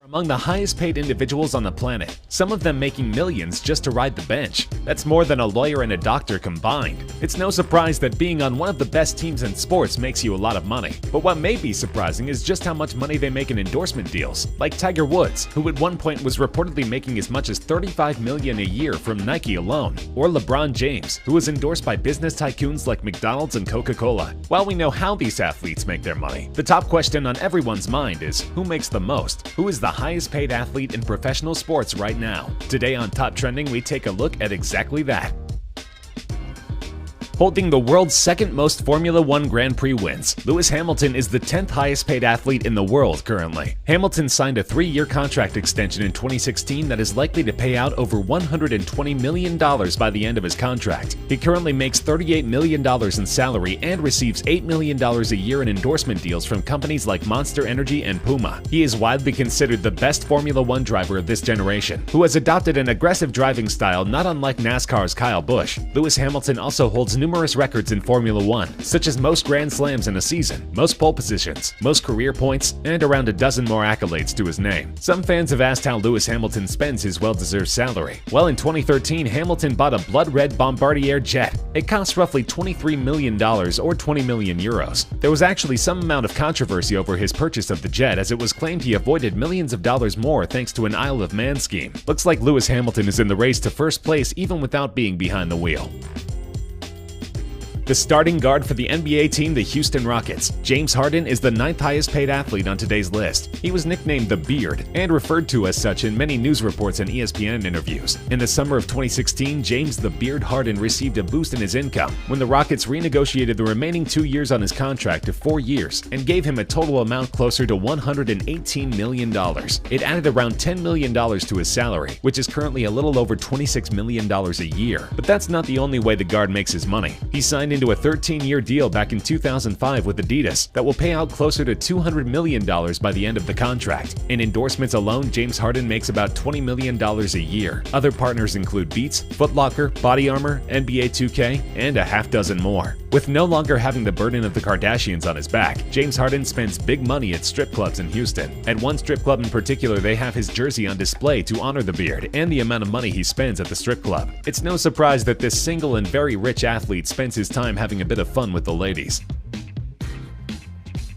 among the highest paid individuals on the planet, some of them making millions just to ride the bench. That's more than a lawyer and a doctor combined. It's no surprise that being on one of the best teams in sports makes you a lot of money. But what may be surprising is just how much money they make in endorsement deals, like Tiger Woods, who at one point was reportedly making as much as $35 million a year from Nike alone, or LeBron James, who was endorsed by business tycoons like McDonald's and Coca-Cola. While we know how these athletes make their money, the top question on everyone's mind is who makes the most? Who is the highest paid athlete in professional sports right now? Today on Top Trending, we take a look at exactly that. Holding the world's second most Formula One Grand Prix wins, Lewis Hamilton is the 10th highest paid athlete in the world currently. Hamilton signed a 3-year contract extension in 2016 that is likely to pay out over $120 million by the end of his contract. He currently makes $38 million in salary and receives $8 million a year in endorsement deals from companies like Monster Energy and Puma. He is widely considered the best Formula One driver of this generation, who has adopted an aggressive driving style not unlike NASCAR's Kyle Busch. Lewis Hamilton also holds numerous records in Formula One, such as most Grand Slams in a season, most pole positions, most career points, and around a dozen more accolades to his name. Some fans have asked how Lewis Hamilton spends his well-deserved salary. Well, in 2013, Hamilton bought a blood-red Bombardier jet. It cost roughly $23 million or 20 million euros. There was actually some amount of controversy over his purchase of the jet, as it was claimed he avoided millions of dollars more thanks to an Isle of Man scheme. Looks like Lewis Hamilton is in the race to first place even without being behind the wheel. The starting guard for the NBA team, the Houston Rockets, James Harden, is the 9th highest paid athlete on today's list. He was nicknamed the Beard and referred to as such in many news reports and ESPN interviews. In the summer of 2016, James the Beard Harden received a boost in his income when the Rockets renegotiated the remaining 2 years on his contract to 4 years and gave him a total amount closer to $118 million. It added around $10 million to his salary, which is currently a little over $26 million a year. But that's not the only way the guard makes his money. He signed into a 13-year deal back in 2005 with Adidas that will pay out closer to $200 million by the end of the contract. In endorsements alone, James Harden makes about $20 million a year. Other partners include Beats, Foot Locker, Body Armor, NBA 2K, and a half dozen more. With no longer having the burden of the Kardashians on his back, James Harden spends big money at strip clubs in Houston. At one strip club in particular, they have his jersey on display to honor the Beard and the amount of money he spends at the strip club. It's no surprise that this single and very rich athlete spends his time having a bit of fun with the ladies.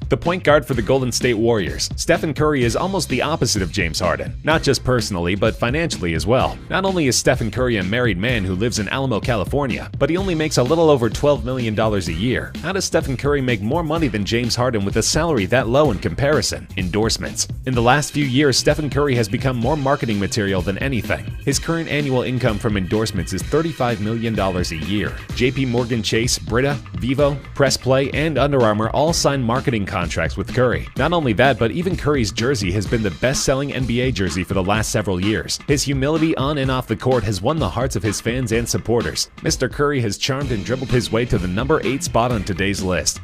The point guard for the Golden State Warriors, Stephen Curry, is almost the opposite of James Harden, not just personally, but financially as well. Not only is Stephen Curry a married man who lives in Alamo, California, but he only makes a little over $12 million a year. How does Stephen Curry make more money than James Harden with a salary that low in comparison? Endorsements. In the last few years, Stephen Curry has become more marketing material than anything. His current annual income from endorsements is $35 million a year. JP Morgan Chase, Brita, Vivo, Press Play, and Under Armour all sign marketing contracts with Curry. Not only that, but even Curry's jersey has been the best-selling NBA jersey for the last several years. His humility on and off the court has won the hearts of his fans and supporters. Mr. Curry has charmed and dribbled his way to the number 8 spot on today's list.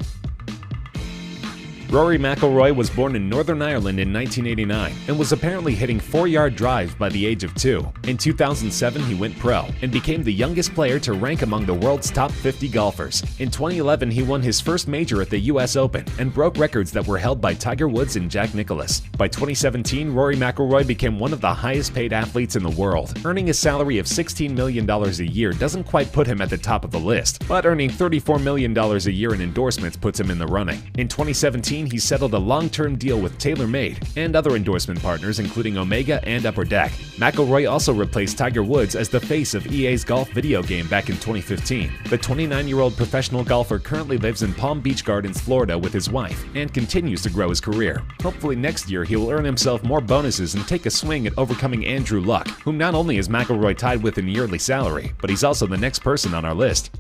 Rory McIlroy was born in Northern Ireland in 1989 and was apparently hitting 4-yard drives by the age of 2. In 2007, he went pro and became the youngest player to rank among the world's top 50 golfers. In 2011, he won his first major at the US Open and broke records that were held by Tiger Woods and Jack Nicklaus. By 2017, Rory McIlroy became one of the highest paid athletes in the world. Earning a salary of $16 million a year doesn't quite put him at the top of the list, but earning $34 million a year in endorsements puts him in the running. In 2017, he settled a long-term deal with TaylorMade and other endorsement partners including Omega and Upper Deck. McIlroy also replaced Tiger Woods as the face of EA's golf video game back in 2015. The 29-year-old professional golfer currently lives in Palm Beach Gardens, Florida with his wife and continues to grow his career. Hopefully next year he will earn himself more bonuses and take a swing at overcoming Andrew Luck, whom not only is McIlroy tied with in yearly salary, but he's also the next person on our list.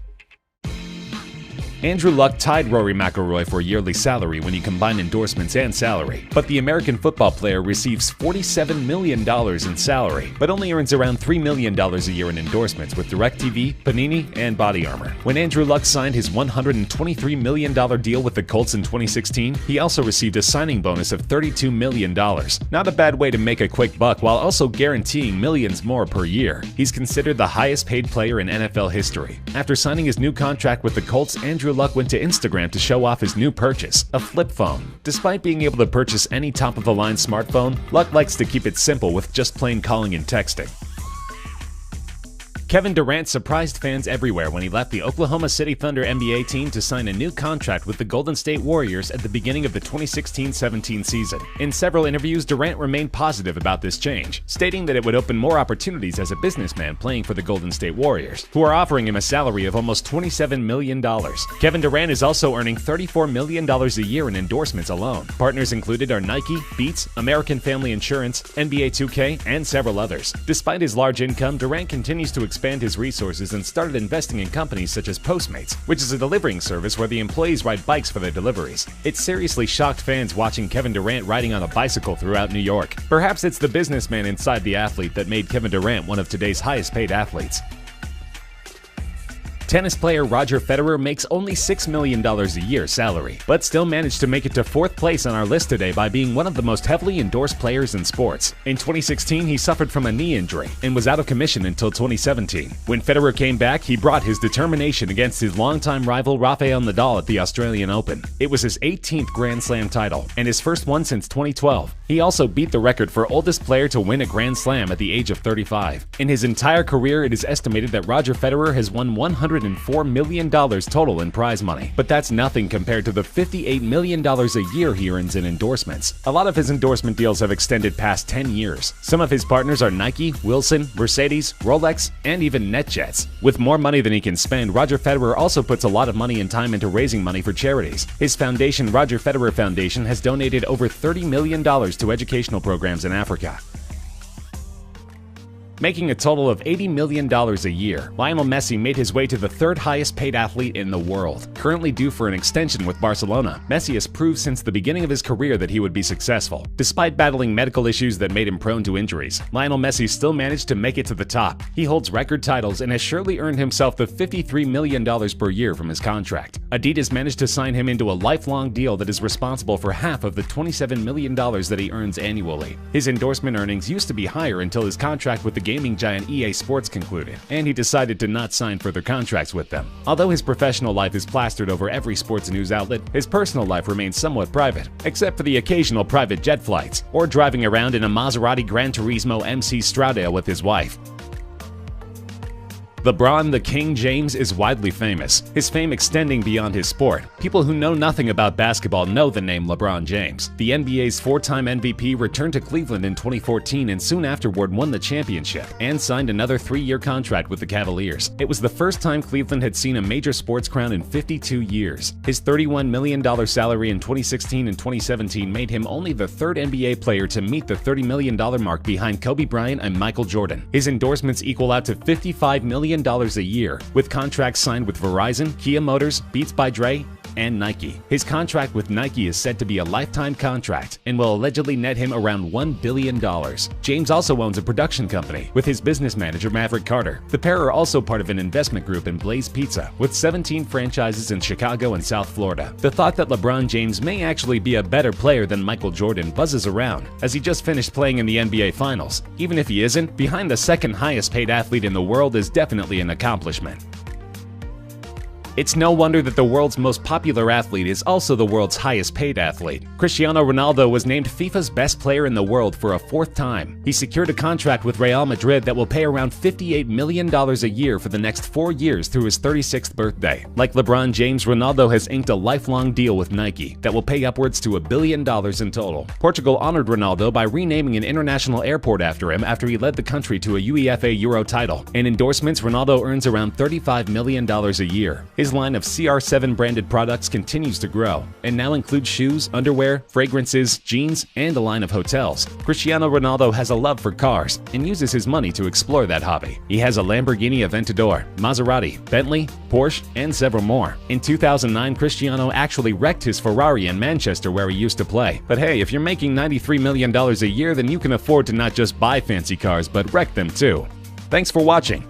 Andrew Luck tied Rory McIlroy for yearly salary when you combine endorsements and salary, but the American football player receives $47 million in salary, but only earns around $3 million a year in endorsements with DirecTV, Panini, and Body Armor. When Andrew Luck signed his $123 million deal with the Colts in 2016, he also received a signing bonus of $32 million. Not a bad way to make a quick buck while also guaranteeing millions more per year. He's considered the highest paid player in NFL history. After signing his new contract with the Colts, Andrew Andrew Luck went to Instagram to show off his new purchase, a flip phone. Despite being able to purchase any top-of-the-line smartphone, Luck likes to keep it simple with just plain calling and texting. Kevin Durant surprised fans everywhere when he left the Oklahoma City Thunder NBA team to sign a new contract with the Golden State Warriors at the beginning of the 2016-17 season. In several interviews, Durant remained positive about this change, stating that it would open more opportunities as a businessman playing for the Golden State Warriors, who are offering him a salary of almost $27 million. Kevin Durant is also earning $34 million a year in endorsements alone. Partners included are Nike, Beats, American Family Insurance, NBA 2K, and several others. Despite his large income, Durant continues to expand his resources and started investing in companies such as Postmates, which is a delivering service where the employees ride bikes for their deliveries. It seriously shocked fans watching Kevin Durant riding on a bicycle throughout New York. Perhaps it's the businessman inside the athlete that made Kevin Durant one of today's highest-paid athletes. Tennis player Roger Federer makes only $6 million a year salary, but still managed to make it to 4th place on our list today by being one of the most heavily endorsed players in sports. In 2016, he suffered from a knee injury and was out of commission until 2017. When Federer came back, he brought his determination against his longtime rival Rafael Nadal at the Australian Open. It was his 18th Grand Slam title and his first one since 2012. He also beat the record for oldest player to win a Grand Slam at the age of 35. In his entire career, it is estimated that Roger Federer has won $104 million total in prize money. But that's nothing compared to the $58 million a year he earns in endorsements. A lot of his endorsement deals have extended past 10 years. Some of his partners are Nike, Wilson, Mercedes, Rolex, and even NetJets. With more money than he can spend, Roger Federer also puts a lot of money and time into raising money for charities. His foundation, Roger Federer Foundation, has donated over $30 million to educational programs in Africa. Making a total of $80 million a year, Lionel Messi made his way to the 3rd highest paid athlete in the world. Currently due for an extension with Barcelona, Messi has proved since the beginning of his career that he would be successful. Despite battling medical issues that made him prone to injuries, Lionel Messi still managed to make it to the top. He holds record titles and has surely earned himself the $53 million per year from his contract. Adidas managed to sign him into a lifelong deal that is responsible for half of the $27 million that he earns annually. His endorsement earnings used to be higher until his contract with the gaming giant EA Sports concluded, and he decided to not sign further contracts with them. Although his professional life is plastered over every sports news outlet, his personal life remains somewhat private, except for the occasional private jet flights, or driving around in a Maserati Gran Turismo MC Stradale with his wife. LeBron the King James is widely famous, his fame extending beyond his sport. People who know nothing about basketball know the name LeBron James. The NBA's 4-time MVP returned to Cleveland in 2014 and soon afterward won the championship and signed another 3-year contract with the Cavaliers. It was the first time Cleveland had seen a major sports crown in 52 years. His $31 million salary in 2016 and 2017 made him only the 3rd NBA player to meet the $30 million mark behind Kobe Bryant and Michael Jordan. His endorsements equal out to $55 million a year, with contracts signed with Verizon, Kia Motors, Beats by Dre, and Nike. His contract with Nike is said to be a lifetime contract and will allegedly net him around $1 billion. James also owns a production company with his business manager Maverick Carter. The pair are also part of an investment group in Blaze Pizza, with 17 franchises in Chicago and South Florida. The thought that LeBron James may actually be a better player than Michael Jordan buzzes around, as he just finished playing in the NBA Finals. Even if he isn't, behind the 2nd highest paid athlete in the world is definitely an accomplishment. It's no wonder that the world's most popular athlete is also the world's highest paid athlete. Cristiano Ronaldo was named FIFA's best player in the world for a 4th time. He secured a contract with Real Madrid that will pay around $58 million a year for the next 4 years through his 36th birthday. Like LeBron James, Ronaldo has inked a lifelong deal with Nike that will pay upwards to $1 billion in total. Portugal honored Ronaldo by renaming an international airport after him after he led the country to a UEFA Euro title. In endorsements, Ronaldo earns around $35 million a year. His line of CR7 branded products continues to grow and now includes shoes, underwear, fragrances, jeans, and a line of hotels. Cristiano Ronaldo has a love for cars and uses his money to explore that hobby. He has a Lamborghini Aventador, Maserati, Bentley, Porsche, and several more. In 2009, Cristiano actually wrecked his Ferrari in Manchester where he used to play. But hey, if you're making $93 million a year, then you can afford to not just buy fancy cars but wreck them too. Thanks for watching.